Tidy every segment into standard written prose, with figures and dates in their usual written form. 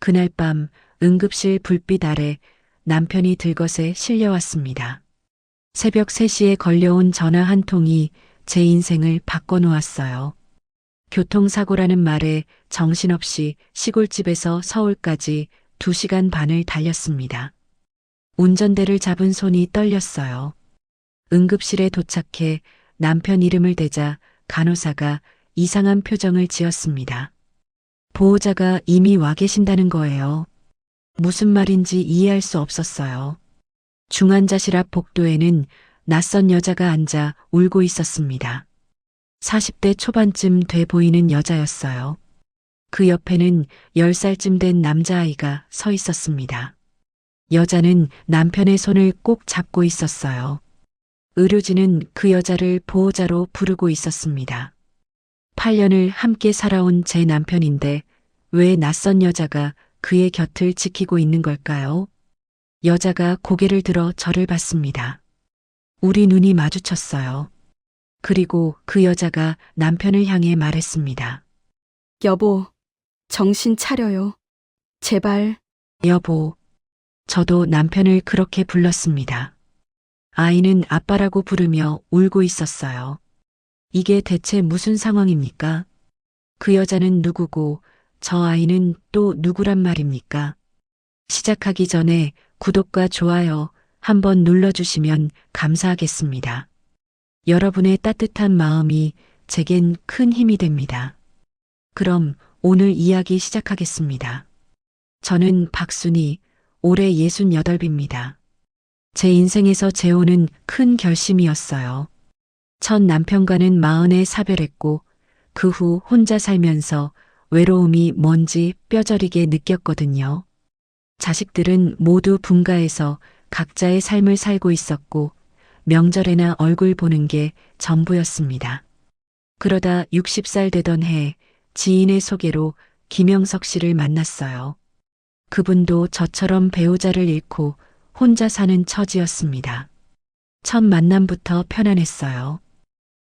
그날 밤 응급실 불빛 아래 남편이 들것에 실려왔습니다. 새벽 3시에 걸려온 전화 한 통이 제 인생을 바꿔놓았어요. 교통사고라는 말에 정신없이 시골집에서 서울까지 2시간 반을 달렸습니다. 운전대를 잡은 손이 떨렸어요. 응급실에 도착해 남편 이름을 대자 간호사가 이상한 표정을 지었습니다. 보호자가 이미 와 계신다는 거예요. 무슨 말인지 이해할 수 없었어요. 중환자실 앞 복도에는 낯선 여자가 앉아 울고 있었습니다. 40대 초반쯤 돼 보이는 여자였어요. 그 옆에는 10살쯤 된 남자아이가 서 있었습니다. 여자는 남편의 손을 꼭 잡고 있었어요. 의료진은 그 여자를 보호자로 부르고 있었습니다. 8년을 함께 살아온 제 남편인데 왜 낯선 여자가 그의 곁을 지키고 있는 걸까요? 여자가 고개를 들어 저를 봤습니다. 우리 눈이 마주쳤어요. 그리고 그 여자가 남편을 향해 말했습니다. 여보, 정신 차려요. 제발. 여보. 저도 남편을 그렇게 불렀습니다. 아이는 아빠라고 부르며 울고 있었어요. 이게 대체 무슨 상황입니까? 그 여자는 누구고 저 아이는 또 누구란 말입니까? 시작하기 전에 구독과 좋아요 한번 눌러주시면 감사하겠습니다. 여러분의 따뜻한 마음이 제겐 큰 힘이 됩니다. 그럼 오늘 이야기 시작하겠습니다. 저는 박순희, 올해 68입니다. 제 인생에서 재혼은 큰 결심이었어요. 첫 남편과는 40에 사별했고 그 후 혼자 살면서 외로움이 뭔지 뼈저리게 느꼈거든요. 자식들은 모두 분가해서 각자의 삶을 살고 있었고 명절에나 얼굴 보는 게 전부였습니다. 그러다 60살 되던 해 지인의 소개로 김영석 씨를 만났어요. 그분도 저처럼 배우자를 잃고 혼자 사는 처지였습니다. 첫 만남부터 편안했어요.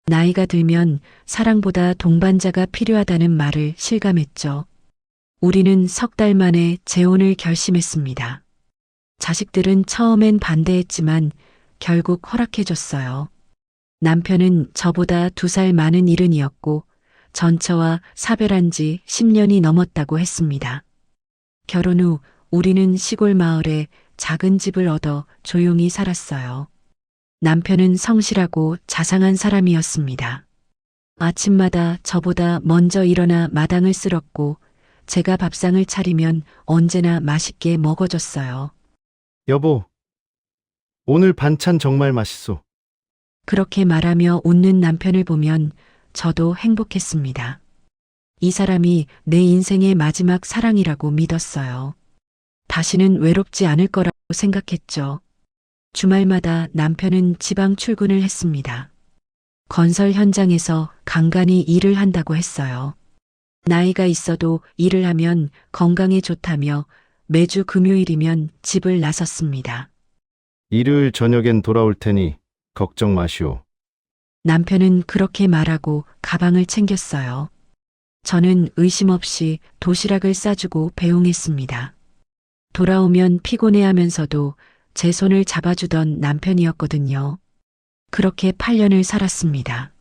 나이가 들면 사랑보다 동반자가 필요하다는 말을 실감했죠. 우리는 3달 만에 재혼을 결심했습니다. 자식들은 처음엔 반대했지만 결국 허락해줬어요. 남편은 저보다 2살 많은 일흔이었고 전처와 사별한 지 10년이 넘었다고 했습니다. 결혼 후 우리는 시골 마을에 작은 집을 얻어 조용히 살았어요. 남편은 성실하고 자상한 사람이었습니다. 아침마다 저보다 먼저 일어나 마당을 쓸었고 제가 밥상을 차리면 언제나 맛있게 먹어줬어요. 여보, 오늘 반찬 정말 맛있어. 그렇게 말하며 웃는 남편을 보면 저도 행복했습니다. 이 사람이 내 인생의 마지막 사랑이라고 믿었어요. 다시는 외롭지 않을 거라고 생각했죠. 주말마다 남편은 지방 출근을 했습니다. 건설 현장에서 간간히 일을 한다고 했어요. 나이가 있어도 일을 하면 건강에 좋다며 매주 금요일이면 집을 나섰습니다. 일요일 저녁엔 돌아올 테니 걱정 마시오. 남편은 그렇게 말하고 가방을 챙겼어요. 저는 의심 없이 도시락을 싸주고 배웅했습니다. 돌아오면 피곤해하면서도 제 손을 잡아주던 남편이었거든요. 그렇게 8년을 살았습니다.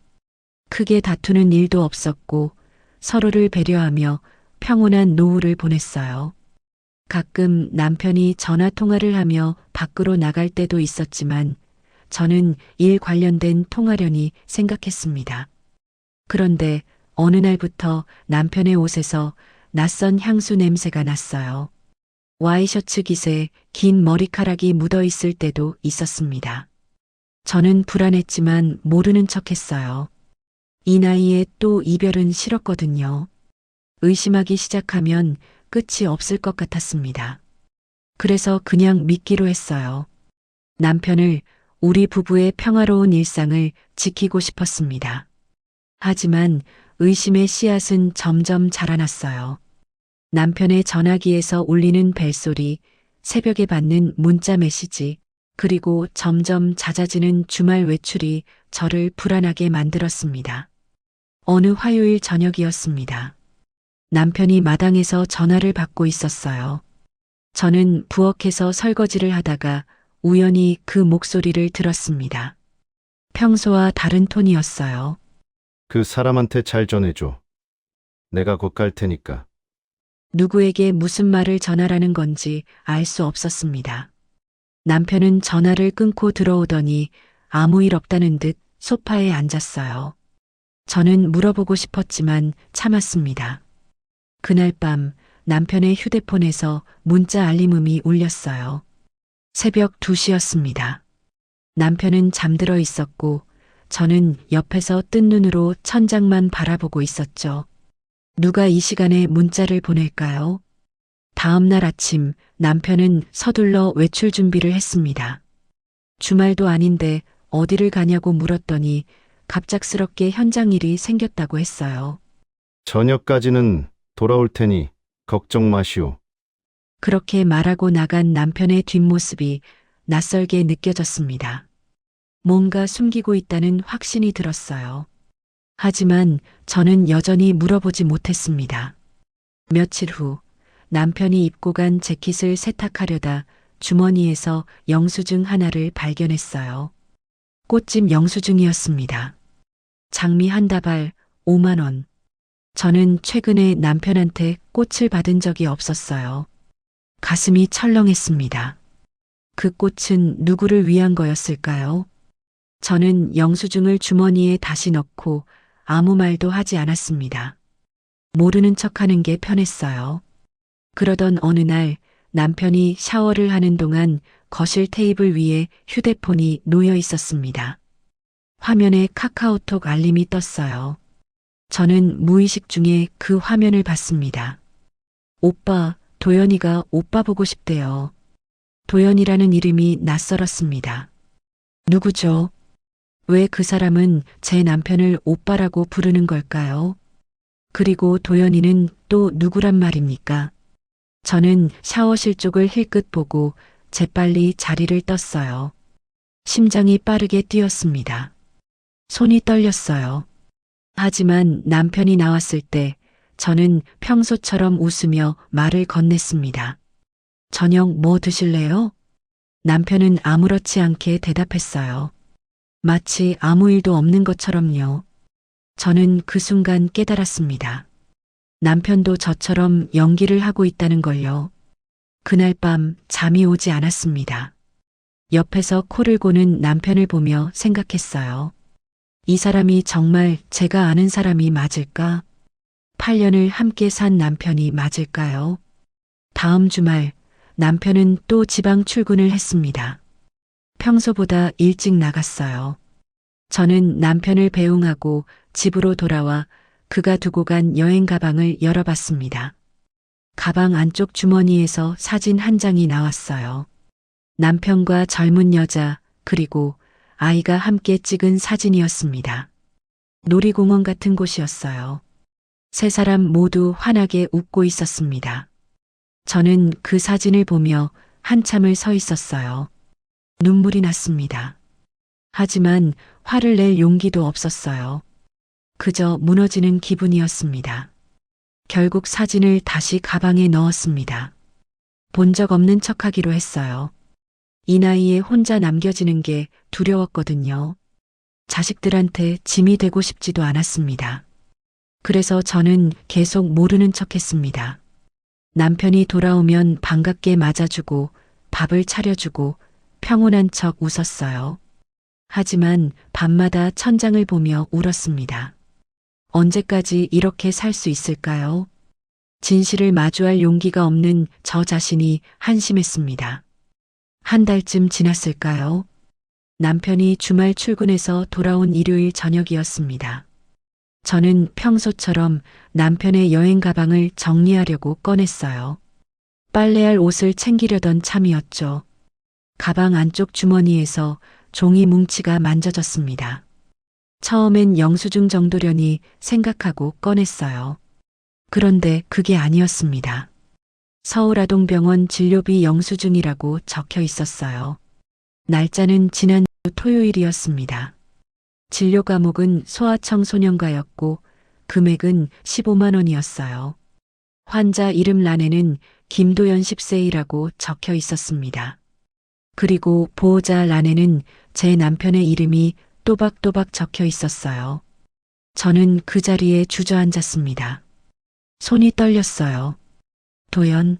크게 다투는 일도 없었고 서로를 배려하며 평온한 노후를 보냈어요. 가끔 남편이 전화 통화를 하며 밖으로 나갈 때도 있었지만 저는 일 관련된 통화련이 생각했습니다. 그런데 어느 날부터 남편의 옷에서 낯선 향수 냄새가 났어요. 와이셔츠 깃에 긴 머리카락이 묻어 있을 때도 있었습니다. 저는 불안했지만 모르는 척했어요. 이 나이에 또 이별은 싫었거든요. 의심하기 시작하면 끝이 없을 것 같았습니다. 그래서 그냥 믿기로 했어요. 남편을, 우리 부부의 평화로운 일상을 지키고 싶었습니다. 하지만 의심의 씨앗은 점점 자라났어요. 남편의 전화기에서 울리는 벨소리, 새벽에 받는 문자 메시지, 그리고 점점 잦아지는 주말 외출이 저를 불안하게 만들었습니다. 어느 화요일 저녁이었습니다. 남편이 마당에서 전화를 받고 있었어요. 저는 부엌에서 설거지를 하다가 우연히 그 목소리를 들었습니다. 평소와 다른 톤이었어요. 그 사람한테 잘 전해줘. 내가 곧 갈 테니까. 누구에게 무슨 말을 전하라는 건지 알 수 없었습니다. 남편은 전화를 끊고 들어오더니 아무 일 없다는 듯 소파에 앉았어요. 저는 물어보고 싶었지만 참았습니다. 그날 밤 남편의 휴대폰에서 문자 알림음이 울렸어요. 새벽 2시였습니다. 남편은 잠들어 있었고 저는 옆에서 뜬 눈으로 천장만 바라보고 있었죠. 누가 이 시간에 문자를 보낼까요? 다음 날 아침 남편은 서둘러 외출 준비를 했습니다. 주말도 아닌데 어디를 가냐고 물었더니 갑작스럽게 현장 일이 생겼다고 했어요. 저녁까지는 돌아올 테니 걱정 마시오. 그렇게 말하고 나간 남편의 뒷모습이 낯설게 느껴졌습니다. 뭔가 숨기고 있다는 확신이 들었어요. 하지만 저는 여전히 물어보지 못했습니다. 며칠 후 남편이 입고 간 재킷을 세탁하려다 주머니에서 영수증 하나를 발견했어요. 꽃집 영수증이었습니다. 장미 한 다발 5만 원. 저는 최근에 남편한테 꽃을 받은 적이 없었어요. 가슴이 철렁했습니다. 그 꽃은 누구를 위한 거였을까요? 저는 영수증을 주머니에 다시 넣고 아무 말도 하지 않았습니다. 모르는 척하는 게 편했어요. 그러던 어느 날 남편이 샤워를 하는 동안 거실 테이블 위에 휴대폰이 놓여 있었습니다. 화면에 카카오톡 알림이 떴어요. 저는 무의식 중에 그 화면을 봤습니다. 오빠, 도연이가 오빠 보고 싶대요. 도연이라는 이름이 낯설었습니다. 누구죠? 왜 그 사람은 제 남편을 오빠라고 부르는 걸까요? 그리고 도연이는 또 누구란 말입니까? 저는 샤워실 쪽을 힐끗 보고 재빨리 자리를 떴어요. 심장이 빠르게 뛰었습니다. 손이 떨렸어요. 하지만 남편이 나왔을 때 저는 평소처럼 웃으며 말을 건넸습니다. 저녁 뭐 드실래요? 남편은 아무렇지 않게 대답했어요. 마치 아무 일도 없는 것처럼요. 저는 그 순간 깨달았습니다. 남편도 저처럼 연기를 하고 있다는 걸요. 그날 밤 잠이 오지 않았습니다. 옆에서 코를 고는 남편을 보며 생각했어요. 이 사람이 정말 제가 아는 사람이 맞을까? 8년을 함께 산 남편이 맞을까요? 다음 주말 남편은 또 지방 출근을 했습니다. 평소보다 일찍 나갔어요. 저는 남편을 배웅하고 집으로 돌아와 그가 두고 간 여행 가방을 열어봤습니다. 가방 안쪽 주머니에서 사진 한 장이 나왔어요. 남편과 젊은 여자, 그리고 아이가 함께 찍은 사진이었습니다. 놀이공원 같은 곳이었어요. 세 사람 모두 환하게 웃고 있었습니다. 저는 그 사진을 보며 한참을 서 있었어요. 눈물이 났습니다. 하지만 화를 낼 용기도 없었어요. 그저 무너지는 기분이었습니다. 결국 사진을 다시 가방에 넣었습니다. 본 적 없는 척하기로 했어요. 이 나이에 혼자 남겨지는 게 두려웠거든요. 자식들한테 짐이 되고 싶지도 않았습니다. 그래서 저는 계속 모르는 척했습니다. 남편이 돌아오면 반갑게 맞아주고 밥을 차려주고 평온한 척 웃었어요. 하지만 밤마다 천장을 보며 울었습니다. 언제까지 이렇게 살 수 있을까요? 진실을 마주할 용기가 없는 저 자신이 한심했습니다. 한 달쯤 지났을까요? 남편이 주말 출근해서 돌아온 일요일 저녁이었습니다. 저는 평소처럼 남편의 여행 가방을 정리하려고 꺼냈어요. 빨래할 옷을 챙기려던 참이었죠. 가방 안쪽 주머니에서 종이 뭉치가 만져졌습니다. 처음엔 영수증 정도려니 생각하고 꺼냈어요. 그런데 그게 아니었습니다. 서울아동병원 진료비 영수증이라고 적혀 있었어요. 날짜는 지난주 토요일이었습니다. 진료 과목은 소아청소년과였고 금액은 15만 원이었어요. 환자 이름 란에는 김도연 10세이라고 적혀 있었습니다. 그리고 보호자 란에는 제 남편의 이름이 또박또박 적혀 있었어요. 저는 그 자리에 주저앉았습니다. 손이 떨렸어요. 도연.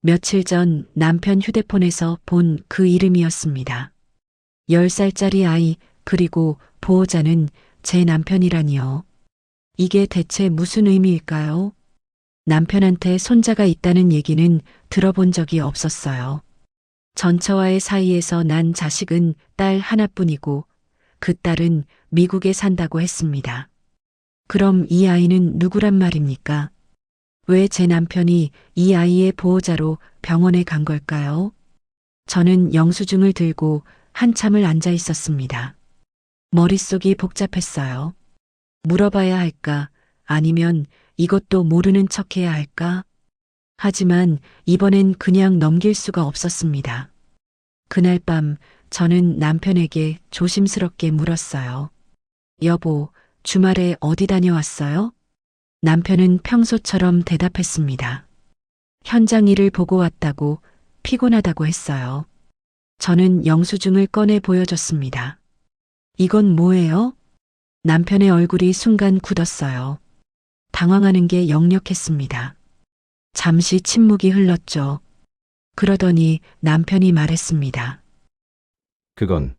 며칠 전 남편 휴대폰에서 본 그 이름이었습니다. 10살짜리 아이, 그리고 보호자는 제 남편이라니요. 이게 대체 무슨 의미일까요? 남편한테 손자가 있다는 얘기는 들어본 적이 없었어요. 전처와의 사이에서 난 자식은 딸 하나뿐이고 그 딸은 미국에 산다고 했습니다. 그럼 이 아이는 누구란 말입니까? 왜 제 남편이 이 아이의 보호자로 병원에 간 걸까요? 저는 영수증을 들고 한참을 앉아 있었습니다. 머릿속이 복잡했어요. 물어봐야 할까? 아니면 이것도 모르는 척해야 할까? 하지만 이번엔 그냥 넘길 수가 없었습니다. 그날 밤 저는 남편에게 조심스럽게 물었어요. 여보, 주말에 어디 다녀왔어요? 남편은 평소처럼 대답했습니다. 현장 일을 보고 왔다고, 피곤하다고 했어요. 저는 영수증을 꺼내 보여줬습니다. 이건 뭐예요? 남편의 얼굴이 순간 굳었어요. 당황하는 게 역력했습니다. 잠시 침묵이 흘렀죠. 그러더니 남편이 말했습니다. 그건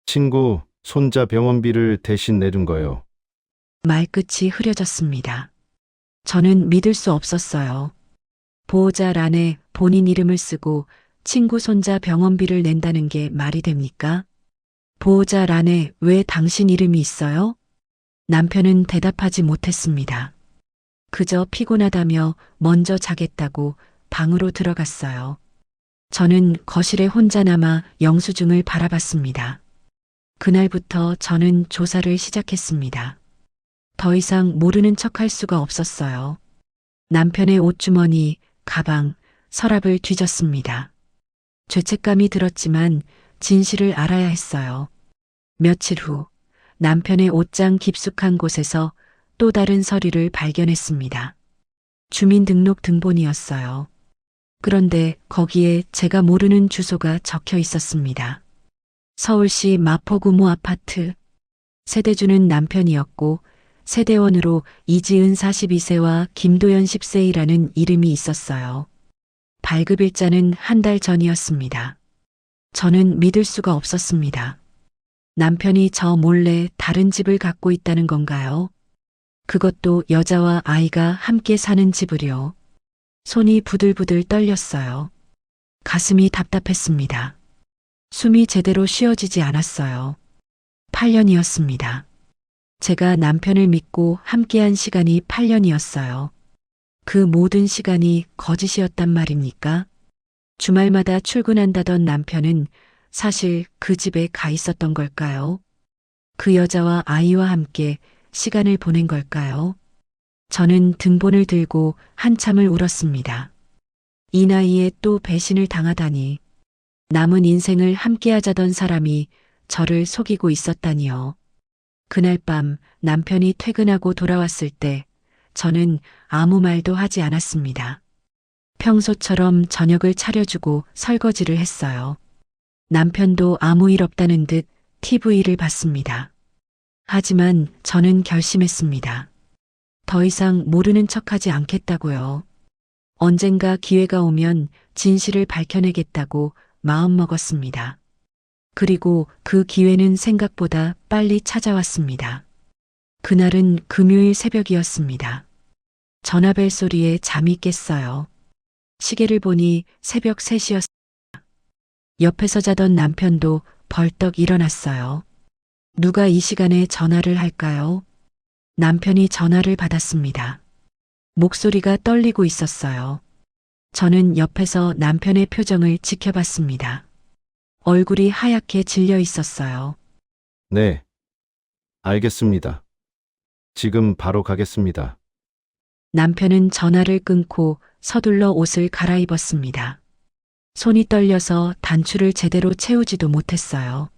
친구 손자 병원비를 대신 내준 거요. 말끝이 흐려졌습니다. 저는 믿을 수 없었어요. 보호자 란에 본인 이름을 쓰고 친구 손자 병원비를 낸다는 게 말이 됩니까? 보호자 란에 왜 당신 이름이 있어요? 남편은 대답하지 못했습니다. 그저 피곤하다며 먼저 자겠다고 방으로 들어갔어요. 저는 거실에 혼자 남아 영수증을 바라봤습니다. 그날부터 저는 조사를 시작했습니다. 더 이상 모르는 척할 수가 없었어요. 남편의 옷주머니, 가방, 서랍을 뒤졌습니다. 죄책감이 들었지만 진실을 알아야 했어요. 며칠 후 남편의 옷장 깊숙한 곳에서 또 다른 서류를 발견했습니다. 주민등록 등본이었어요. 그런데 거기에 제가 모르는 주소가 적혀 있었습니다. 서울시 마포구 모 아파트. 세대주는 남편이었고 세대원으로 이지은 42세와 김도연 10세이라는 이름이 있었어요. 발급일자는 한 달 전이었습니다. 저는 믿을 수가 없었습니다. 남편이 저 몰래 다른 집을 갖고 있다는 건가요? 그것도 여자와 아이가 함께 사는 집을요. 손이 부들부들 떨렸어요. 가슴이 답답했습니다. 숨이 제대로 쉬어지지 않았어요. 8년이었습니다. 제가 남편을 믿고 함께한 시간이 8년이었어요. 그 모든 시간이 거짓이었단 말입니까? 주말마다 출근한다던 남편은 사실 그 집에 가 있었던 걸까요? 그 여자와 아이와 함께 시간을 보낸 걸까요? 저는 등본을 들고 한참을 울었습니다. 이 나이에 또 배신을 당하다니. 남은 인생을 함께하자던 사람이 저를 속이고 있었다니요. 그날 밤 남편이 퇴근하고 돌아왔을 때 저는 아무 말도 하지 않았습니다. 평소처럼 저녁을 차려주고 설거지를 했어요. 남편도 아무 일 없다는 듯 TV를 봤습니다. 하지만 저는 결심했습니다. 더 이상 모르는 척하지 않겠다고요. 언젠가 기회가 오면 진실을 밝혀내겠다고 마음먹었습니다. 그리고 그 기회는 생각보다 빨리 찾아왔습니다. 그날은 금요일 새벽이었습니다. 전화벨 소리에 잠이 깼어요. 시계를 보니 새벽 3시였습니다. 옆에서 자던 남편도 벌떡 일어났어요. 누가 이 시간에 전화를 할까요? 남편이 전화를 받았습니다. 목소리가 떨리고 있었어요. 저는 옆에서 남편의 표정을 지켜봤습니다. 얼굴이 하얗게 질려 있었어요. 네. 알겠습니다. 지금 바로 가겠습니다. 남편은 전화를 끊고 서둘러 옷을 갈아입었습니다. 손이 떨려서 단추를 제대로 채우지도 못했어요.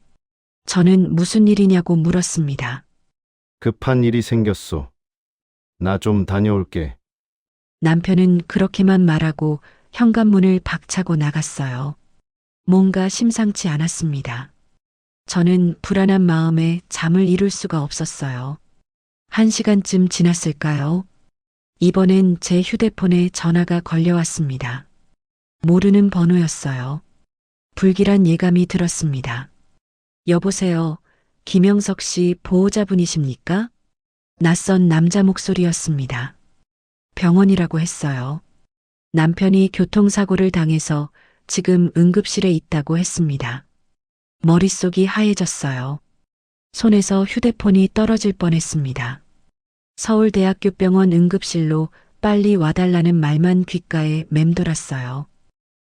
저는 무슨 일이냐고 물었습니다. 급한 일이 생겼소. 나 좀 다녀올게. 남편은 그렇게만 말하고 현관문을 박차고 나갔어요. 뭔가 심상치 않았습니다. 저는 불안한 마음에 잠을 이룰 수가 없었어요. 1시간쯤 지났을까요? 이번엔 제 휴대폰에 전화가 걸려왔습니다. 모르는 번호였어요. 불길한 예감이 들었습니다. 여보세요. 김영석 씨 보호자분이십니까? 낯선 남자 목소리였습니다. 병원이라고 했어요. 남편이 교통사고를 당해서 지금 응급실에 있다고 했습니다. 머릿속이 하얘졌어요. 손에서 휴대폰이 떨어질 뻔했습니다. 서울대학교병원 응급실로 빨리 와달라는 말만 귓가에 맴돌았어요.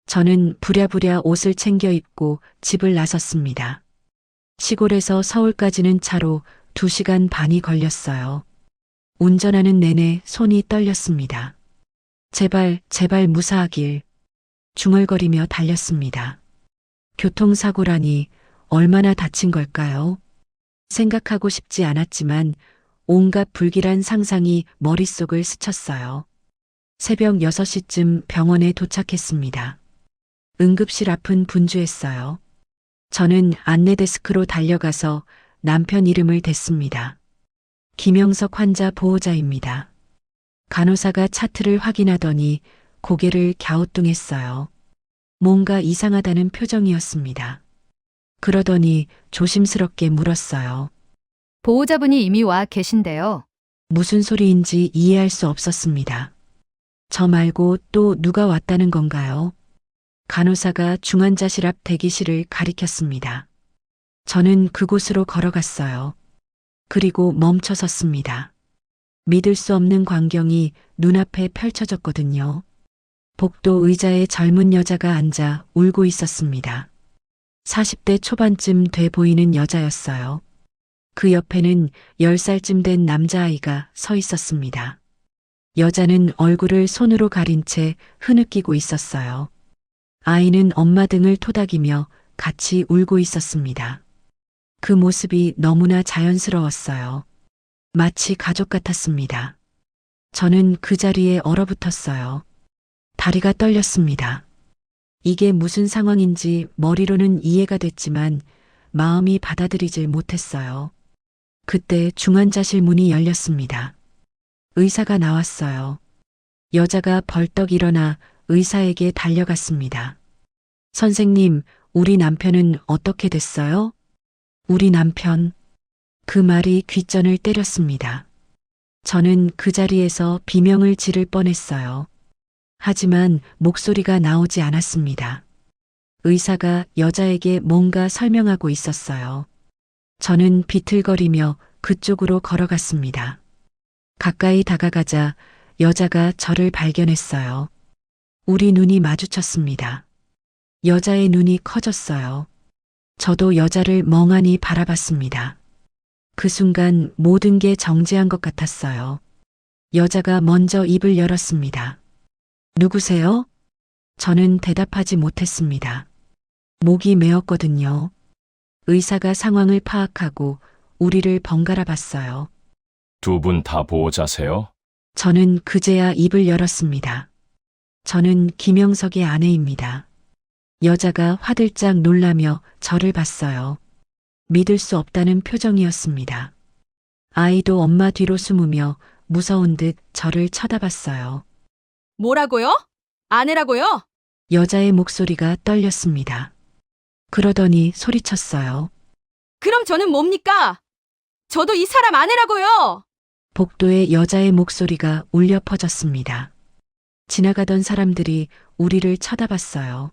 저는 부랴부랴 옷을 챙겨 입고 집을 나섰습니다. 시골에서 서울까지는 차로 2시간 반이 걸렸어요. 운전하는 내내 손이 떨렸습니다. 제발, 제발 무사하길. 중얼거리며 달렸습니다. 교통사고라니 얼마나 다친 걸까요? 생각하고 싶지 않았지만 온갖 불길한 상상이 머릿속을 스쳤어요. 새벽 6시쯤 병원에 도착했습니다. 응급실 앞은 분주했어요. 저는 안내데스크로 달려가서 남편 이름을 댔습니다. 김영석 환자 보호자입니다. 간호사가 차트를 확인하더니 고개를 갸우뚱했어요. 뭔가 이상하다는 표정이었습니다. 그러더니 조심스럽게 물었어요. 보호자분이 이미 와 계신데요. 무슨 소리인지 이해할 수 없었습니다. 저 말고 또 누가 왔다는 건가요? 간호사가 중환자실 앞 대기실을 가리켰습니다. 저는 그곳으로 걸어갔어요. 그리고 멈춰 섰습니다. 믿을 수 없는 광경이 눈앞에 펼쳐졌거든요. 복도 의자에 젊은 여자가 앉아 울고 있었습니다. 40대 초반쯤 돼 보이는 여자였어요. 그 옆에는 10살쯤 된 남자아이가 서 있었습니다. 여자는 얼굴을 손으로 가린 채 흐느끼고 있었어요. 아이는 엄마 등을 토닥이며 같이 울고 있었습니다. 그 모습이 너무나 자연스러웠어요. 마치 가족 같았습니다. 저는 그 자리에 얼어붙었어요. 다리가 떨렸습니다. 이게 무슨 상황인지 머리로는 이해가 됐지만 마음이 받아들이질 못했어요. 그때 중환자실 문이 열렸습니다. 의사가 나왔어요. 여자가 벌떡 일어나 의사에게 달려갔습니다. 선생님, 우리 남편은 어떻게 됐어요? 우리 남편. 그 말이 귓전을 때렸습니다. 저는 그 자리에서 비명을 지를 뻔했어요. 하지만 목소리가 나오지 않았습니다. 의사가 여자에게 뭔가 설명하고 있었어요. 저는 비틀거리며 그쪽으로 걸어갔습니다. 가까이 다가가자 여자가 저를 발견했어요. 우리 눈이 마주쳤습니다. 여자의 눈이 커졌어요. 저도 여자를 멍하니 바라봤습니다. 그 순간 모든 게 정지한 것 같았어요. 여자가 먼저 입을 열었습니다. 누구세요? 저는 대답하지 못했습니다. 목이 메었거든요. 의사가 상황을 파악하고 우리를 번갈아 봤어요. 두 분 다 보호자세요? 저는 그제야 입을 열었습니다. 저는 김영석의 아내입니다. 여자가 화들짝 놀라며 저를 봤어요. 믿을 수 없다는 표정이었습니다. 아이도 엄마 뒤로 숨으며 무서운 듯 저를 쳐다봤어요. 뭐라고요? 아내라고요? 여자의 목소리가 떨렸습니다. 그러더니 소리쳤어요. 그럼 저는 뭡니까? 저도 이 사람 아내라고요! 복도에 여자의 목소리가 울려 퍼졌습니다. 지나가던 사람들이 우리를 쳐다봤어요.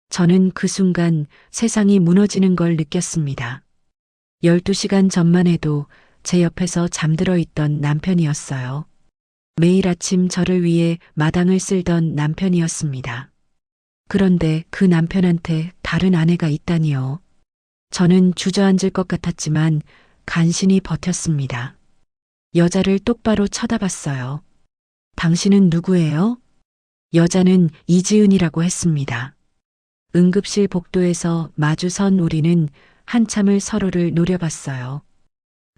저는 그 순간 세상이 무너지는 걸 느꼈습니다. 12시간 전만 해도 제 옆에서 잠들어 있던 남편이었어요. 매일 아침 저를 위해 마당을 쓸던 남편이었습니다. 그런데 그 남편한테 다른 아내가 있다니요. 저는 주저앉을 것 같았지만 간신히 버텼습니다. 여자를 똑바로 쳐다봤어요. 당신은 누구예요? 여자는 이지은이라고 했습니다. 응급실 복도에서 마주 선 우리는 한참을 서로를 노려봤어요.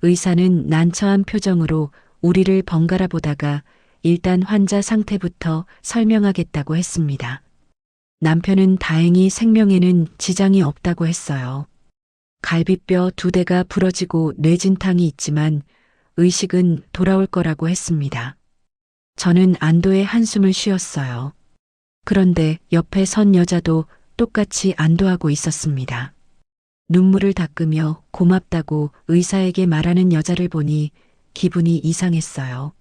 의사는 난처한 표정으로 우리를 번갈아 보다가 일단 환자 상태부터 설명하겠다고 했습니다. 남편은 다행히 생명에는 지장이 없다고 했어요. 갈비뼈 2대가 부러지고 뇌진탕이 있지만 의식은 돌아올 거라고 했습니다. 저는 안도의 한숨을 쉬었어요. 그런데 옆에 선 여자도 똑같이 안도하고 있었습니다. 눈물을 닦으며 고맙다고 의사에게 말하는 여자를 보니 기분이 이상했어요.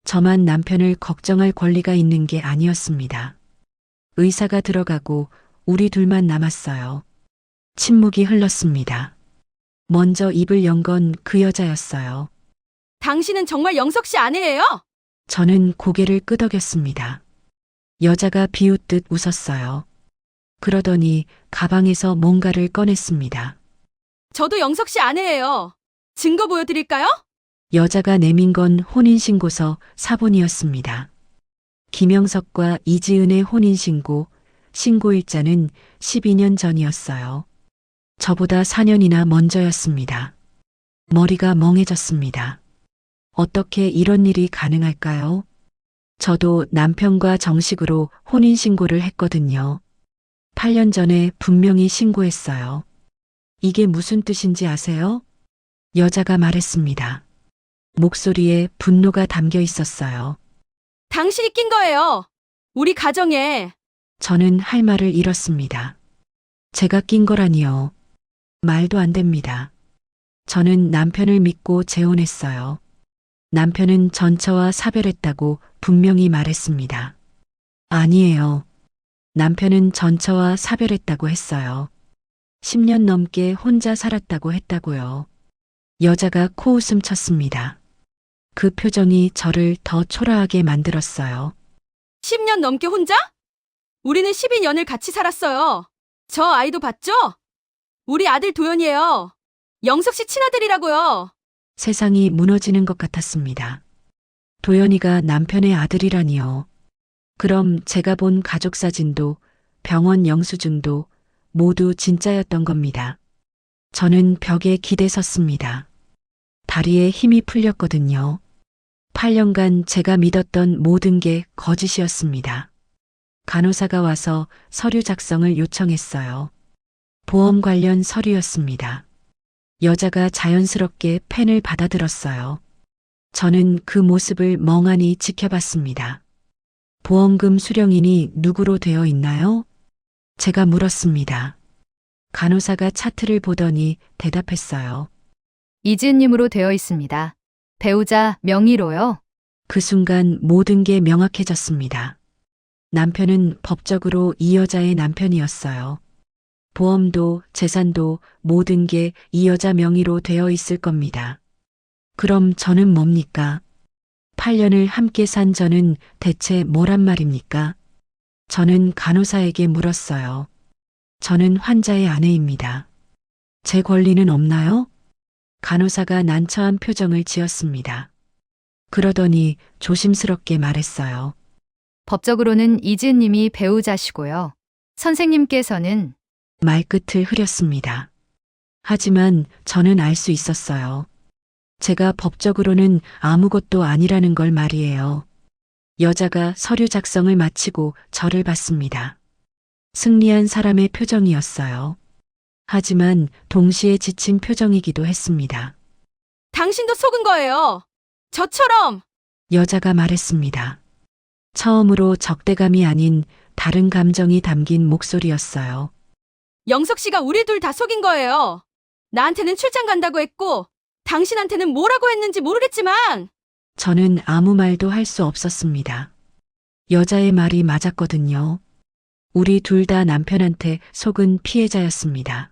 저만 남편을 걱정할 권리가 있는 게 아니었습니다. 의사가 들어가고 우리 둘만 남았어요. 침묵이 흘렀습니다. 먼저 입을 연 건 그 여자였어요. 당신은 정말 영석 씨 아내예요? 저는 고개를 끄덕였습니다. 여자가 비웃듯 웃었어요. 그러더니 가방에서 뭔가를 꺼냈습니다. 저도 영석 씨 아내예요. 증거 보여드릴까요? 여자가 내민 건 혼인신고서 사본이었습니다. 김영석과 이지은의 혼인신고, 신고일자는 12년 전이었어요. 저보다 4년이나 먼저였습니다. 머리가 멍해졌습니다. 어떻게 이런 일이 가능할까요? 저도 남편과 정식으로 혼인신고를 했거든요. 8년 전에 분명히 신고했어요. 이게 무슨 뜻인지 아세요? 여자가 말했습니다. 목소리에 분노가 담겨 있었어요. 당신이 낀 거예요. 우리 가정에. 저는 할 말을 잃었습니다. 제가 낀 거라니요. 말도 안 됩니다. 저는 남편을 믿고 재혼했어요. 남편은 전처와 사별했다고 분명히 말했습니다. 아니에요. 남편은 전처와 사별했다고 했어요. 10년 넘게 혼자 살았다고 했다고요. 여자가 코웃음 쳤습니다. 그 표정이 저를 더 초라하게 만들었어요. 10년 넘게 혼자? 우리는 12년을 같이 살았어요. 저 아이도 봤죠? 우리 아들 도연이에요. 영석 씨 친아들이라고요. 세상이 무너지는 것 같았습니다. 도연이가 남편의 아들이라니요. 그럼 제가 본 가족 사진도 병원 영수증도 모두 진짜였던 겁니다. 저는 벽에 기대 섰습니다. 다리에 힘이 풀렸거든요. 8년간 제가 믿었던 모든 게 거짓이었습니다. 간호사가 와서 서류 작성을 요청했어요. 보험 관련 서류였습니다. 여자가 자연스럽게 펜을 받아들었어요. 저는 그 모습을 멍하니 지켜봤습니다. 보험금 수령인이 누구로 되어 있나요? 제가 물었습니다. 간호사가 차트를 보더니 대답했어요. 이지은님으로 되어 있습니다. 배우자 명의로요. 그 순간 모든 게 명확해졌습니다. 남편은 법적으로 이 여자의 남편이었어요. 보험도 재산도 모든 게 이 여자 명의로 되어 있을 겁니다. 그럼 저는 뭡니까? 8년을 함께 산 저는 대체 뭐란 말입니까? 저는 간호사에게 물었어요. 저는 환자의 아내입니다. 제 권리는 없나요? 간호사가 난처한 표정을 지었습니다. 그러더니 조심스럽게 말했어요. 법적으로는 이지은님이 배우자시고요. 선생님께서는 말끝을 흐렸습니다. 하지만 저는 알 수 있었어요. 제가 법적으로는 아무것도 아니라는 걸 말이에요. 여자가 서류 작성을 마치고 저를 봤습니다. 승리한 사람의 표정이었어요. 하지만 동시에 지친 표정이기도 했습니다. 당신도 속은 거예요. 저처럼. 여자가 말했습니다. 처음으로 적대감이 아닌 다른 감정이 담긴 목소리였어요. 영석 씨가 우리 둘 다 속인 거예요. 나한테는 출장 간다고 했고 당신한테는 뭐라고 했는지 모르겠지만 저는 아무 말도 할 수 없었습니다. 여자의 말이 맞았거든요. 우리 둘 다 남편한테 속은 피해자였습니다.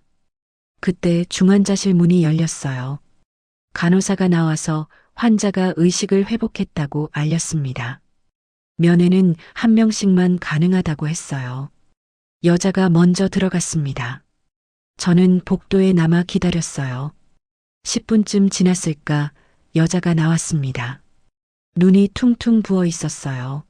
그때 중환자실 문이 열렸어요. 간호사가 나와서 환자가 의식을 회복했다고 알렸습니다. 면회는 한 명씩만 가능하다고 했어요. 여자가 먼저 들어갔습니다. 저는 복도에 남아 기다렸어요. 10분쯤 지났을까 여자가 나왔습니다. 눈이 퉁퉁 부어 있었어요.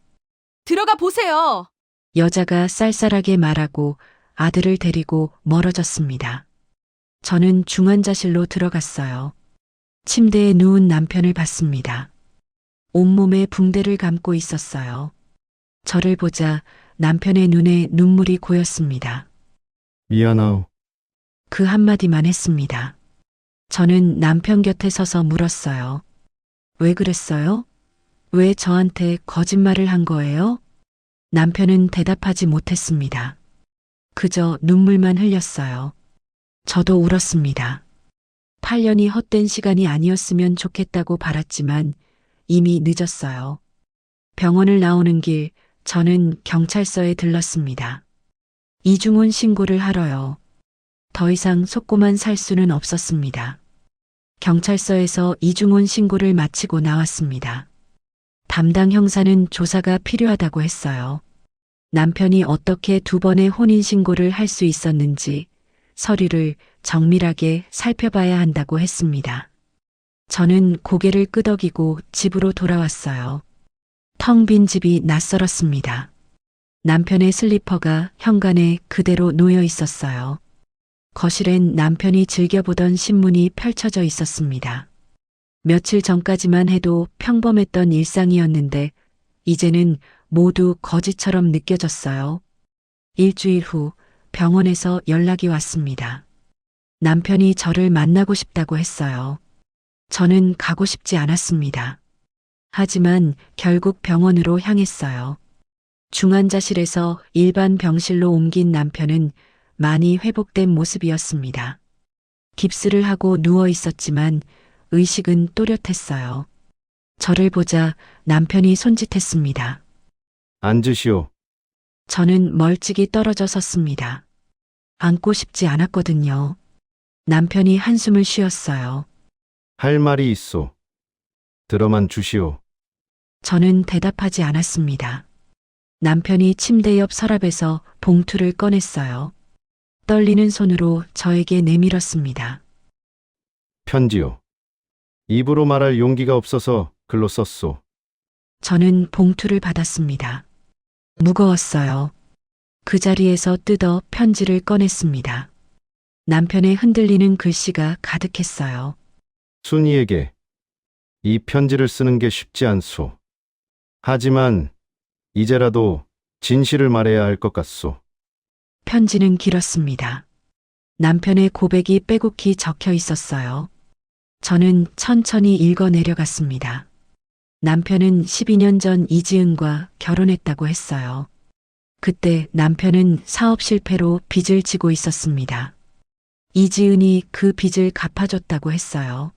들어가 보세요. 여자가 쌀쌀하게 말하고 아들을 데리고 멀어졌습니다. 저는 중환자실로 들어갔어요. 침대에 누운 남편을 봤습니다. 온몸에 붕대를 감고 있었어요. 저를 보자 남편의 눈에 눈물이 고였습니다. 미안하오. 그 한마디만 했습니다. 저는 남편 곁에 서서 물었어요. 왜 그랬어요? 왜 저한테 거짓말을 한 거예요? 남편은 대답하지 못했습니다. 그저 눈물만 흘렸어요. 저도 울었습니다. 8년이 헛된 시간이 아니었으면 좋겠다고 바랐지만 이미 늦었어요. 병원을 나오는 길 저는 경찰서에 들렀습니다. 이중훈 신고를 하러요. 더 이상 속고만 살 수는 없었습니다. 경찰서에서 이중훈 신고를 마치고 나왔습니다. 담당 형사는 조사가 필요하다고 했어요. 남편이 어떻게 2번의 혼인신고를 할 수 있었는지 서류를 정밀하게 살펴봐야 한다고 했습니다. 저는 고개를 끄덕이고 집으로 돌아왔어요. 텅 빈 집이 낯설었습니다. 남편의 슬리퍼가 현관에 그대로 놓여 있었어요. 거실엔 남편이 즐겨보던 신문이 펼쳐져 있었습니다. 며칠 전까지만 해도 평범했던 일상이었는데 이제는 모두 거짓처럼 느껴졌어요. 일주일 후 병원에서 연락이 왔습니다. 남편이 저를 만나고 싶다고 했어요. 저는 가고 싶지 않았습니다. 하지만 결국 병원으로 향했어요. 중환자실에서 일반 병실로 옮긴 남편은 많이 회복된 모습이었습니다. 깁스를 하고 누워 있었지만 의식은 또렷했어요. 저를 보자 남편이 손짓했습니다. 앉으시오. 저는 멀찍이 떨어져 섰습니다. 앉고 싶지 않았거든요. 남편이 한숨을 쉬었어요. 할 말이 있소. 들어만 주시오. 저는 대답하지 않았습니다. 남편이 침대 옆 서랍에서 봉투를 꺼냈어요. 떨리는 손으로 저에게 내밀었습니다. 편지요. 입으로 말할 용기가 없어서 글로 썼소. 저는 봉투를 받았습니다. 무거웠어요. 그 자리에서 뜯어 편지를 꺼냈습니다. 남편의 흔들리는 글씨가 가득했어요. 순이에게 이 편지를 쓰는 게 쉽지 않소. 하지만 이제라도 진실을 말해야 할 것 같소. 편지는 길었습니다. 남편의 고백이 빼곡히 적혀 있었어요. 저는 천천히 읽어 내려갔습니다. 남편은 12년 전 이지은과 결혼했다고 했어요. 그때 남편은 사업 실패로 빚을 지고 있었습니다. 이지은이 그 빚을 갚아줬다고 했어요.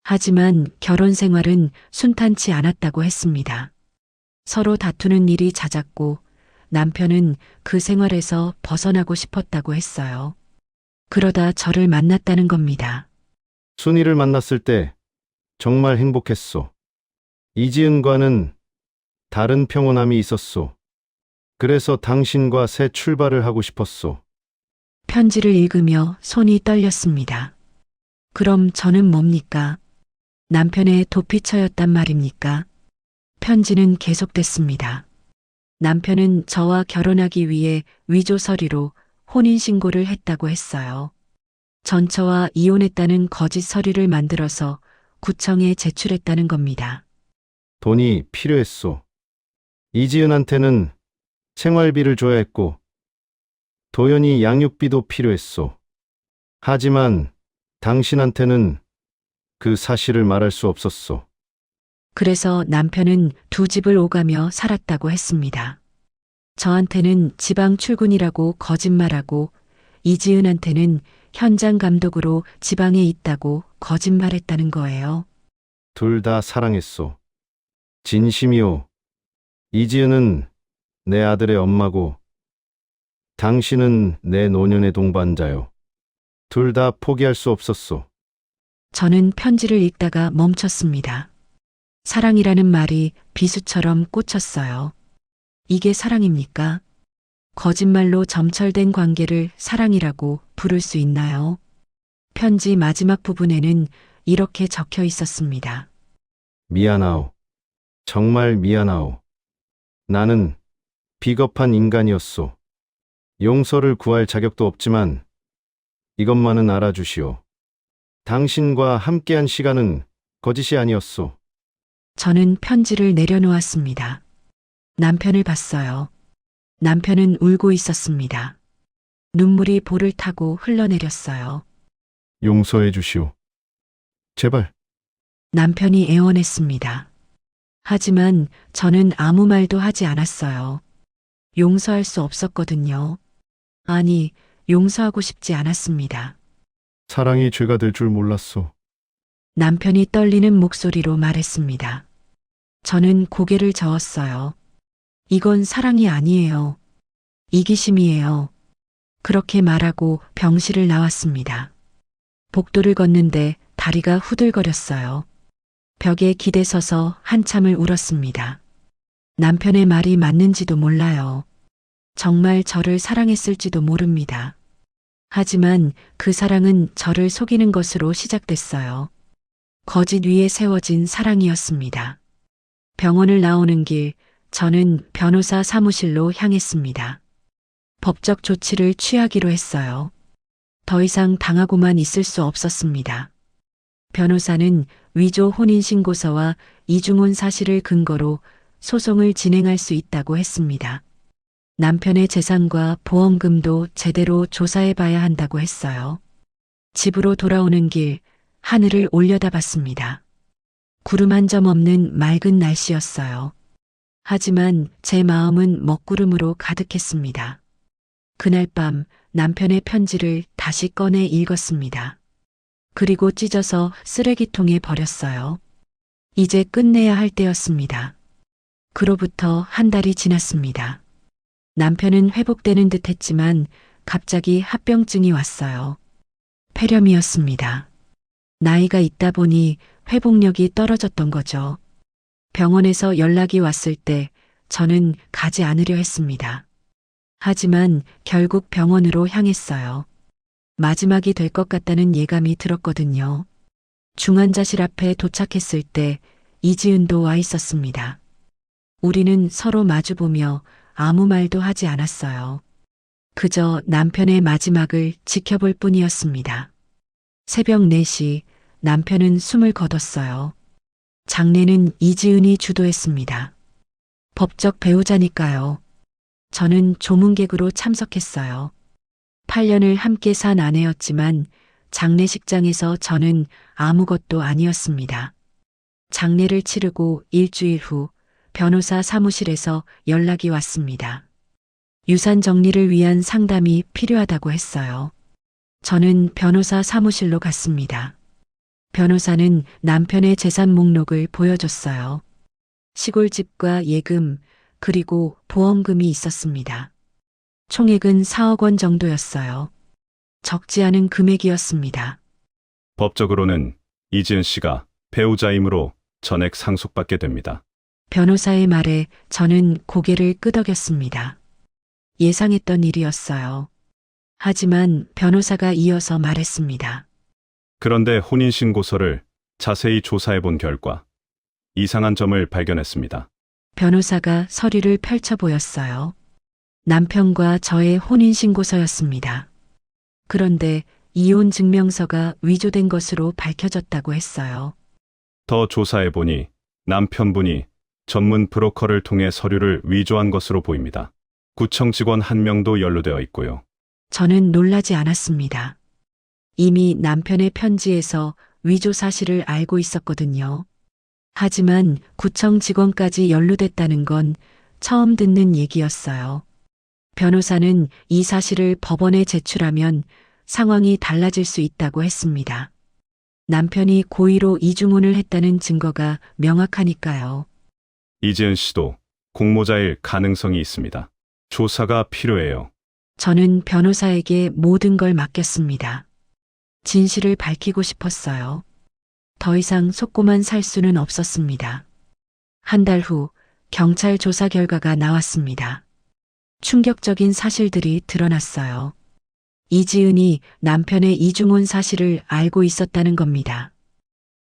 하지만 결혼 생활은 순탄치 않았다고 했습니다. 서로 다투는 일이 잦았고 남편은 그 생활에서 벗어나고 싶었다고 했어요. 그러다 저를 만났다는 겁니다. 순이를 만났을 때 정말 행복했소. 이지은과는 다른 평온함이 있었소. 그래서 당신과 새 출발을 하고 싶었소. 편지를 읽으며 손이 떨렸습니다. 그럼 저는 뭡니까? 남편의 도피처였단 말입니까? 편지는 계속됐습니다. 남편은 저와 결혼하기 위해 위조 서류로 혼인신고를 했다고 했어요. 전처와 이혼했다는 거짓 서류를 만들어서 구청에 제출했다는 겁니다. 돈이 필요했소. 이지은한테는 생활비를 줘야 했고 도연이 양육비도 필요했소. 하지만 당신한테는 그 사실을 말할 수 없었소. 그래서 남편은 2집을 오가며 살았다고 했습니다. 저한테는 지방 출근이라고 거짓말하고 이지은한테는 현장 감독으로 지방에 있다고 거짓말했다는 거예요. 둘 다 사랑했소. 진심이오. 이지은은 내 아들의 엄마고 당신은 내 노년의 동반자요. 둘 다 포기할 수 없었소. 저는 편지를 읽다가 멈췄습니다. 사랑이라는 말이 비수처럼 꽂혔어요. 이게 사랑입니까? 거짓말로 점철된 관계를 사랑이라고 부를 수 있나요? 편지 마지막 부분에는 이렇게 적혀 있었습니다. 미안하오. 정말 미안하오. 나는 비겁한 인간이었소. 용서를 구할 자격도 없지만 이것만은 알아주시오. 당신과 함께한 시간은 거짓이 아니었소. 저는 편지를 내려놓았습니다. 남편을 봤어요. 남편은 울고 있었습니다. 눈물이 볼을 타고 흘러내렸어요. 용서해 주시오. 제발. 남편이 애원했습니다. 하지만 저는 아무 말도 하지 않았어요. 용서할 수 없었거든요. 아니, 용서하고 싶지 않았습니다. 사랑이 죄가 될 줄 몰랐소. 남편이 떨리는 목소리로 말했습니다. 저는 고개를 저었어요. 이건 사랑이 아니에요. 이기심이에요. 그렇게 말하고 병실을 나왔습니다. 복도를 걷는데 다리가 후들거렸어요. 벽에 기대서서 한참을 울었습니다. 남편의 말이 맞는지도 몰라요. 정말 저를 사랑했을지도 모릅니다. 하지만 그 사랑은 저를 속이는 것으로 시작됐어요. 거짓 위에 세워진 사랑이었습니다. 병원을 나오는 길, 저는 변호사 사무실로 향했습니다. 법적 조치를 취하기로 했어요. 더 이상 당하고만 있을 수 없었습니다. 변호사는 위조 혼인신고서와 이중혼 사실을 근거로 소송을 진행할 수 있다고 했습니다. 남편의 재산과 보험금도 제대로 조사해 봐야 한다고 했어요. 집으로 돌아오는 길, 하늘을 올려다봤습니다. 구름 한 점 없는 맑은 날씨였어요. 하지만 제 마음은 먹구름으로 가득했습니다. 그날 밤 남편의 편지를 다시 꺼내 읽었습니다. 그리고 찢어서 쓰레기통에 버렸어요. 이제 끝내야 할 때였습니다. 그로부터 한 달이 지났습니다. 남편은 회복되는 듯 했지만 갑자기 합병증이 왔어요. 폐렴이었습니다. 나이가 있다 보니 회복력이 떨어졌던 거죠. 병원에서 연락이 왔을 때 저는 가지 않으려 했습니다. 하지만 결국 병원으로 향했어요. 마지막이 될 것 같다는 예감이 들었거든요. 중환자실 앞에 도착했을 때 이지은도 와 있었습니다. 우리는 서로 마주보며 아무 말도 하지 않았어요. 그저 남편의 마지막을 지켜볼 뿐이었습니다. 새벽 4시 남편은 숨을 거뒀어요. 장례는 이지은이 주도했습니다. 법적 배우자니까요. 저는 조문객으로 참석했어요. 8년을 함께 산 아내였지만 장례식장에서 저는 아무것도 아니었습니다. 장례를 치르고 일주일 후 변호사 사무실에서 연락이 왔습니다. 유산 정리를 위한 상담이 필요하다고 했어요. 저는 변호사 사무실로 갔습니다. 변호사는 남편의 재산 목록을 보여줬어요. 시골집과 예금, 그리고 보험금이 있었습니다. 총액은 4억 원 정도였어요. 적지 않은 금액이었습니다. 법적으로는 이지은 씨가 배우자이므로 전액 상속받게 됩니다. 변호사의 말에 저는 고개를 끄덕였습니다. 예상했던 일이었어요. 하지만 변호사가 이어서 말했습니다. 그런데 혼인신고서를 자세히 조사해 본 결과 이상한 점을 발견했습니다. 변호사가 서류를 펼쳐 보였어요. 남편과 저의 혼인신고서였습니다. 그런데 이혼 증명서가 위조된 것으로 밝혀졌다고 했어요. 더 조사해 보니 남편분이 전문 브로커를 통해 서류를 위조한 것으로 보입니다. 구청 직원 한 명도 연루되어 있고요. 저는 놀라지 않았습니다. 이미 남편의 편지에서 위조 사실을 알고 있었거든요. 하지만 구청 직원까지 연루됐다는 건 처음 듣는 얘기였어요. 변호사는 이 사실을 법원에 제출하면 상황이 달라질 수 있다고 했습니다. 남편이 고의로 이중혼을 했다는 증거가 명확하니까요. 이지은 씨도 공모자일 가능성이 있습니다. 조사가 필요해요. 저는 변호사에게 모든 걸 맡겼습니다. 진실을 밝히고 싶었어요. 더 이상 속고만 살 수는 없었습니다. 한 달 후 경찰 조사 결과가 나왔습니다. 충격적인 사실들이 드러났어요. 이지은이 남편의 이중혼 사실을 알고 있었다는 겁니다.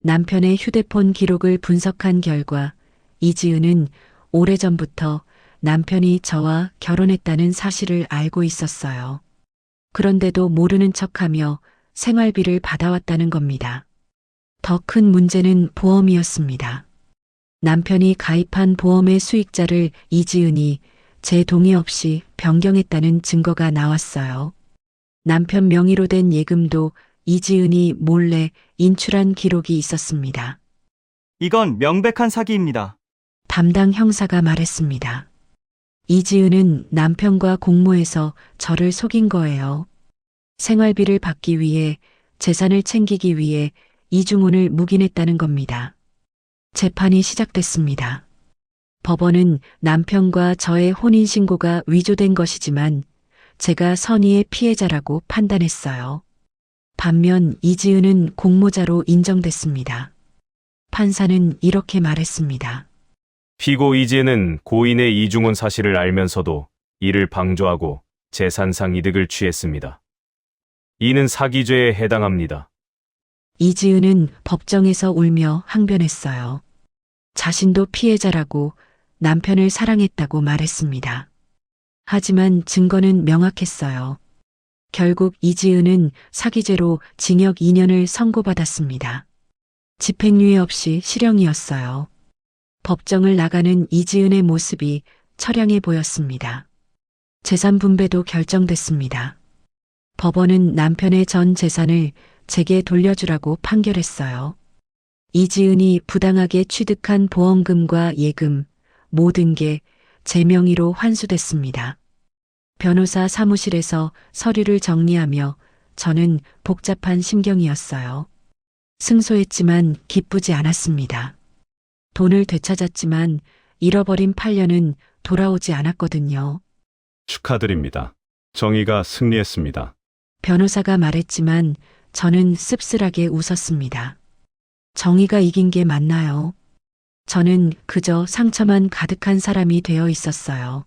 남편의 휴대폰 기록을 분석한 결과 이지은은 오래전부터 남편이 저와 결혼했다는 사실을 알고 있었어요. 그런데도 모르는 척하며 생활비를 받아왔다는 겁니다. 더 큰 문제는 보험이었습니다. 남편이 가입한 보험의 수익자를 이지은이 제 동의 없이 변경했다는 증거가 나왔어요. 남편 명의로 된 예금도 이지은이 몰래 인출한 기록이 있었습니다. 이건 명백한 사기입니다. 담당 형사가 말했습니다. 이지은은 남편과 공모해서 저를 속인 거예요. 생활비를 받기 위해, 재산을 챙기기 위해 이중훈을 묵인했다는 겁니다. 재판이 시작됐습니다. 법원은 남편과 저의 혼인신고가 위조된 것이지만 제가 선의의 피해자라고 판단했어요. 반면 이지은은 공모자로 인정됐습니다. 판사는 이렇게 말했습니다. 피고 이지은은 고인의 이중훈 사실을 알면서도 이를 방조하고 재산상 이득을 취했습니다. 이는 사기죄에 해당합니다. 이지은은 법정에서 울며 항변했어요. 자신도 피해자라고 남편을 사랑했다고 말했습니다. 하지만 증거는 명확했어요. 결국 이지은은 사기죄로 징역 2년을 선고받았습니다. 집행유예 없이 실형이었어요. 법정을 나가는 이지은의 모습이 처량해 보였습니다. 재산 분배도 결정됐습니다. 법원은 남편의 전 재산을 제게 돌려주라고 판결했어요. 이지은이 부당하게 취득한 보험금과 예금, 모든 게 제 명의로 환수됐습니다. 변호사 사무실에서 서류를 정리하며 저는 복잡한 심경이었어요. 승소했지만 기쁘지 않았습니다. 돈을 되찾았지만 잃어버린 8년은 돌아오지 않았거든요. 축하드립니다. 정의가 승리했습니다. 변호사가 말했지만 저는 씁쓸하게 웃었습니다. 정의가 이긴 게 맞나요? 저는 그저 상처만 가득한 사람이 되어 있었어요.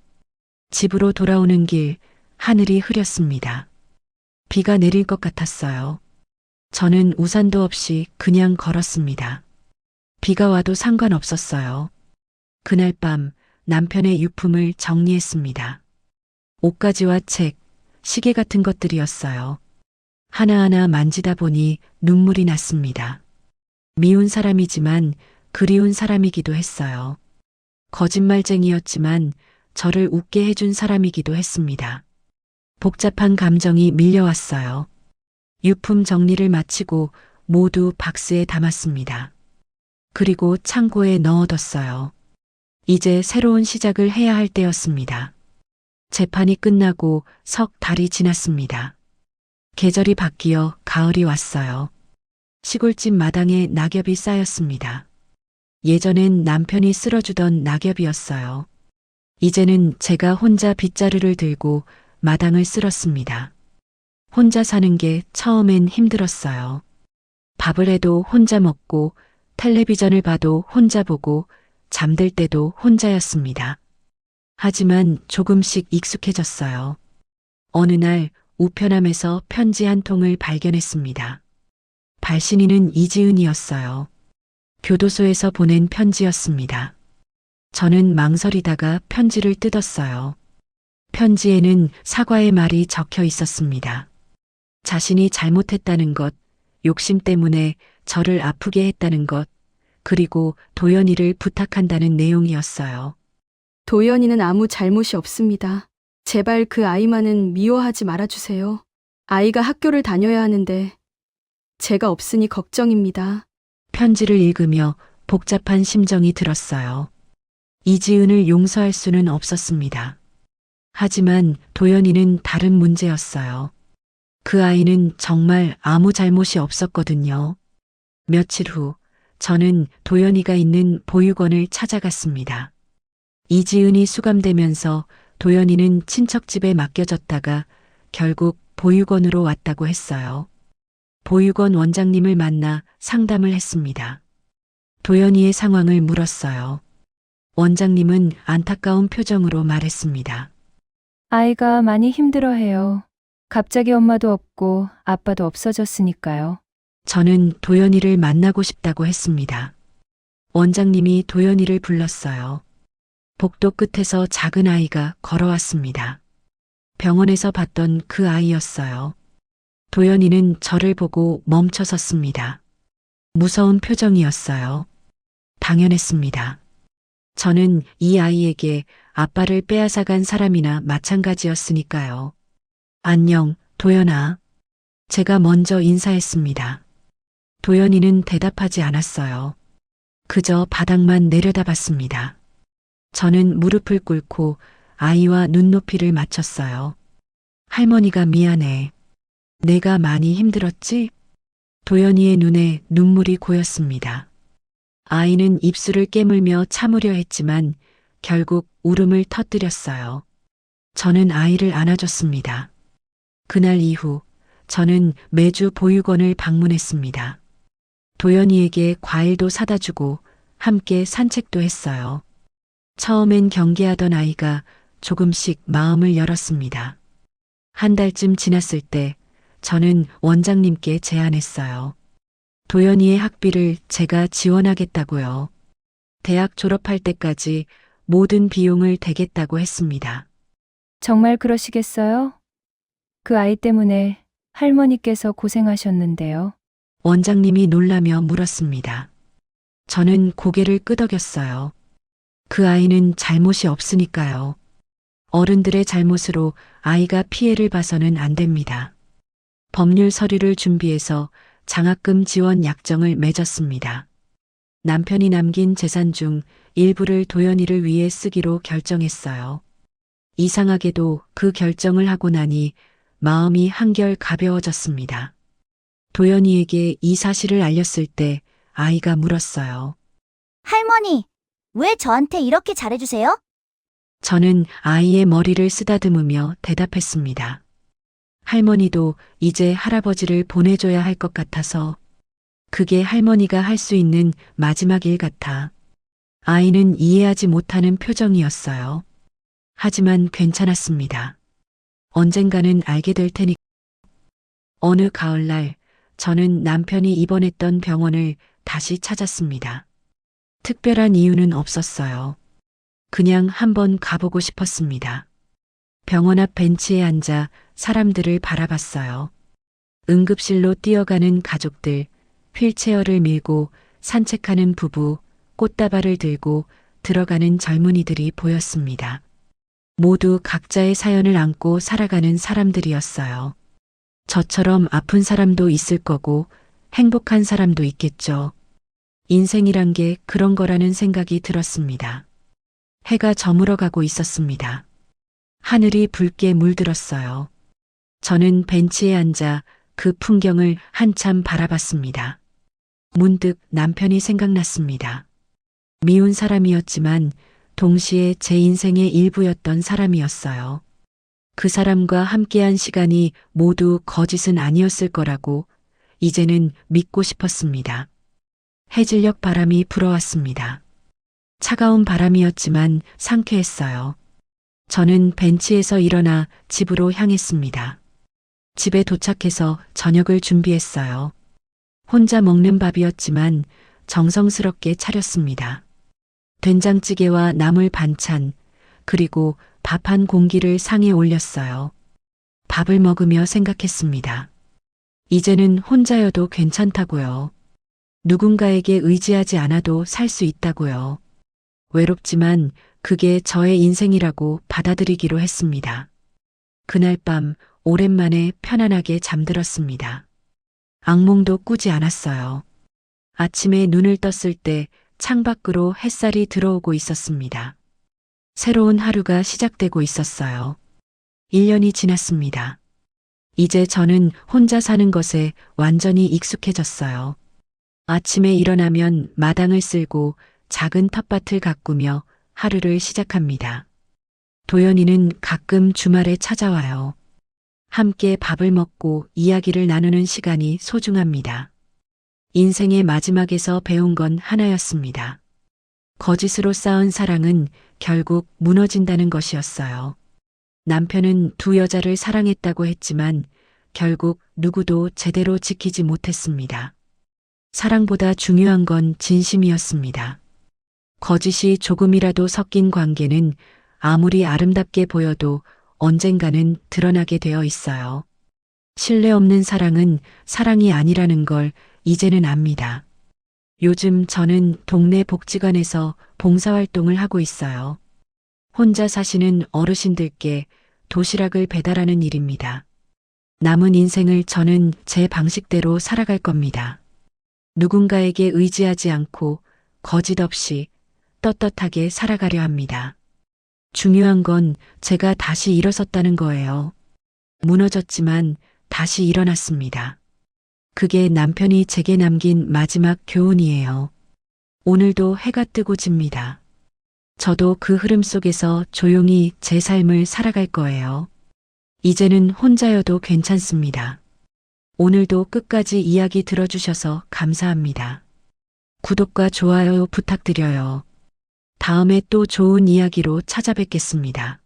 집으로 돌아오는 길, 하늘이 흐렸습니다. 비가 내릴 것 같았어요. 저는 우산도 없이 그냥 걸었습니다. 비가 와도 상관없었어요. 그날 밤 남편의 유품을 정리했습니다. 옷가지와 책, 시계 같은 것들이었어요. 하나하나 만지다 보니 눈물이 났습니다. 미운 사람이지만 그리운 사람이기도 했어요. 거짓말쟁이였지만 저를 웃게 해준 사람이기도 했습니다. 복잡한 감정이 밀려왔어요. 유품 정리를 마치고 모두 박스에 담았습니다. 그리고 창고에 넣어뒀어요. 이제 새로운 시작을 해야 할 때였습니다. 재판이 끝나고 석 달이 지났습니다. 계절이 바뀌어 가을이 왔어요. 시골집 마당에 낙엽이 쌓였습니다. 예전엔 남편이 쓸어주던 낙엽이었어요. 이제는 제가 혼자 빗자루를 들고 마당을 쓸었습니다. 혼자 사는 게 처음엔 힘들었어요. 밥을 해도 혼자 먹고 텔레비전을 봐도 혼자 보고 잠들 때도 혼자였습니다. 하지만 조금씩 익숙해졌어요. 어느 날 우편함에서 편지 한 통을 발견했습니다. 발신인은 이지은이었어요. 교도소에서 보낸 편지였습니다. 저는 망설이다가 편지를 뜯었어요. 편지에는 사과의 말이 적혀 있었습니다. 자신이 잘못했다는 것, 욕심 때문에 저를 아프게 했다는 것, 그리고 도연이를 부탁한다는 내용이었어요. 도연이는 아무 잘못이 없습니다. 제발 그 아이만은 미워하지 말아주세요. 아이가 학교를 다녀야 하는데 제가 없으니 걱정입니다. 편지를 읽으며 복잡한 심정이 들었어요. 이지은을 용서할 수는 없었습니다. 하지만 도연이는 다른 문제였어요. 그 아이는 정말 아무 잘못이 없었거든요. 며칠 후 저는 도연이가 있는 보육원을 찾아갔습니다. 이지은이 수감되면서 도연이는 친척집에 맡겨졌다가 결국 보육원으로 왔다고 했어요. 보육원 원장님을 만나 상담을 했습니다. 도연이의 상황을 물었어요. 원장님은 안타까운 표정으로 말했습니다. 아이가 많이 힘들어해요. 갑자기 엄마도 없고 아빠도 없어졌으니까요. 저는 도연이를 만나고 싶다고 했습니다. 원장님이 도연이를 불렀어요. 복도 끝에서 작은 아이가 걸어왔습니다. 병원에서 봤던 그 아이였어요. 도연이는 저를 보고 멈춰 섰습니다. 무서운 표정이었어요. 당연했습니다. 저는 이 아이에게 아빠를 빼앗아간 사람이나 마찬가지였으니까요. 안녕, 도연아. 제가 먼저 인사했습니다. 도연이는 대답하지 않았어요. 그저 바닥만 내려다봤습니다. 저는 무릎을 꿇고 아이와 눈높이를 맞췄어요. 할머니가 미안해. 내가 많이 힘들었지? 도연이의 눈에 눈물이 고였습니다. 아이는 입술을 깨물며 참으려 했지만 결국 울음을 터뜨렸어요. 저는 아이를 안아줬습니다. 그날 이후 저는 매주 보육원을 방문했습니다. 도연이에게 과일도 사다 주고 함께 산책도 했어요. 처음엔 경계하던 아이가 조금씩 마음을 열었습니다. 한 달쯤 지났을 때 저는 원장님께 제안했어요. 도연이의 학비를 제가 지원하겠다고요. 대학 졸업할 때까지 모든 비용을 대겠다고 했습니다. 정말 그러시겠어요? 그 아이 때문에 할머니께서 고생하셨는데요. 원장님이 놀라며 물었습니다. 저는 고개를 끄덕였어요. 그 아이는 잘못이 없으니까요. 어른들의 잘못으로 아이가 피해를 봐서는 안 됩니다. 법률 서류를 준비해서 장학금 지원 약정을 맺었습니다. 남편이 남긴 재산 중 일부를 도연이를 위해 쓰기로 결정했어요. 이상하게도 그 결정을 하고 나니 마음이 한결 가벼워졌습니다. 도연이에게 이 사실을 알렸을 때 아이가 물었어요. 할머니, 왜 저한테 이렇게 잘해주세요? 저는 아이의 머리를 쓰다듬으며 대답했습니다. 할머니도 이제 할아버지를 보내줘야 할 것 같아서 그게 할머니가 할 수 있는 마지막 일 같아. 아이는 이해하지 못하는 표정이었어요. 하지만 괜찮았습니다. 언젠가는 알게 될 테니. 어느 가을날 저는 남편이 입원했던 병원을 다시 찾았습니다. 특별한 이유는 없었어요. 그냥 한번 가보고 싶었습니다. 병원 앞 벤치에 앉아 사람들을 바라봤어요. 응급실로 뛰어가는 가족들, 휠체어를 밀고 산책하는 부부, 꽃다발을 들고 들어가는 젊은이들이 보였습니다. 모두 각자의 사연을 안고 살아가는 사람들이었어요. 저처럼 아픈 사람도 있을 거고 행복한 사람도 있겠죠. 인생이란 게 그런 거라는 생각이 들었습니다. 해가 저물어가고 있었습니다. 하늘이 붉게 물들었어요. 저는 벤치에 앉아 그 풍경을 한참 바라봤습니다. 문득 남편이 생각났습니다. 미운 사람이었지만 동시에 제 인생의 일부였던 사람이었어요. 그 사람과 함께한 시간이 모두 거짓은 아니었을 거라고 이제는 믿고 싶었습니다. 해질녘 바람이 불어왔습니다. 차가운 바람이었지만 상쾌했어요. 저는 벤치에서 일어나 집으로 향했습니다. 집에 도착해서 저녁을 준비했어요. 혼자 먹는 밥이었지만 정성스럽게 차렸습니다. 된장찌개와 나물 반찬, 그리고 밥 한 공기를 상에 올렸어요. 밥을 먹으며 생각했습니다. 이제는 혼자여도 괜찮다고요. 누군가에게 의지하지 않아도 살 수 있다고요. 외롭지만 그게 저의 인생이라고 받아들이기로 했습니다. 그날 밤 오랜만에 편안하게 잠들었습니다. 악몽도 꾸지 않았어요. 아침에 눈을 떴을 때 창밖으로 햇살이 들어오고 있었습니다. 새로운 하루가 시작되고 있었어요. 1년이 지났습니다. 이제 저는 혼자 사는 것에 완전히 익숙해졌어요. 아침에 일어나면 마당을 쓸고 작은 텃밭을 가꾸며 하루를 시작합니다. 도연이는 가끔 주말에 찾아와요. 함께 밥을 먹고 이야기를 나누는 시간이 소중합니다. 인생의 마지막에서 배운 건 하나였습니다. 거짓으로 쌓은 사랑은 결국 무너진다는 것이었어요. 남편은 두 여자를 사랑했다고 했지만 결국 누구도 제대로 지키지 못했습니다. 사랑보다 중요한 건 진심이었습니다. 거짓이 조금이라도 섞인 관계는 아무리 아름답게 보여도 언젠가는 드러나게 되어 있어요. 신뢰 없는 사랑은 사랑이 아니라는 걸 이제는 압니다. 요즘 저는 동네 복지관에서 봉사활동을 하고 있어요. 혼자 사시는 어르신들께 도시락을 배달하는 일입니다. 남은 인생을 저는 제 방식대로 살아갈 겁니다. 누군가에게 의지하지 않고 거짓 없이 떳떳하게 살아가려 합니다. 중요한 건 제가 다시 일어섰다는 거예요. 무너졌지만 다시 일어났습니다. 그게 남편이 제게 남긴 마지막 교훈이에요. 오늘도 해가 뜨고 집니다. 저도 그 흐름 속에서 조용히 제 삶을 살아갈 거예요. 이제는 혼자여도 괜찮습니다. 오늘도 끝까지 이야기 들어주셔서 감사합니다. 구독과 좋아요 부탁드려요. 다음에 또 좋은 이야기로 찾아뵙겠습니다.